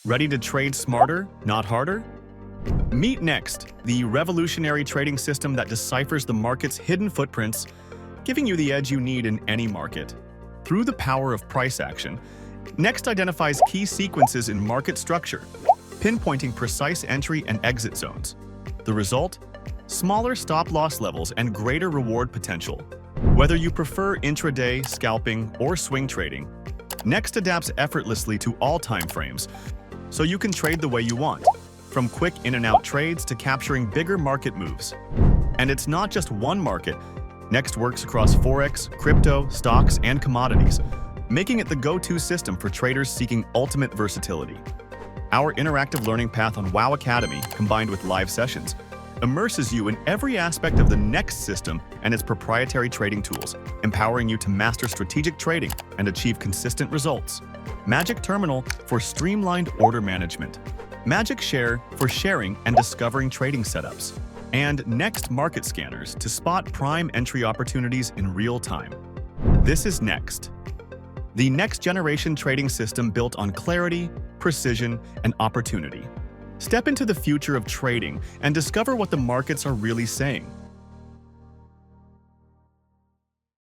Ready to trade smarter, not harder? Meet Next, the revolutionary trading system that deciphers the market's hidden footprints, giving you the edge you need in any market. Through the power of price action, Next identifies key sequences in market structure, pinpointing precise entry and exit zones. The result? Smaller stop-loss levels and greater reward potential. Whether you prefer intraday, scalping, or swing trading, Next adapts effortlessly to all time frames, so you can trade the way you want, from quick in-and-out trades to capturing bigger market moves. And it's not just one market. Next works across Forex, crypto, stocks, and commodities, making it the go-to system for traders seeking ultimate versatility. Our interactive learning path on WoW Academy, combined with live sessions, immerses you in every aspect of the Next system and its proprietary trading tools, empowering you to master strategic trading and achieve consistent results. Magic Terminal for streamlined order management. Magic Share for sharing and discovering trading setups. And Next Market Scanners to spot prime entry opportunities in real time. This is Next, the next-generation trading system built on clarity, precision, and opportunity. Step into the future of trading and discover what the markets are really saying.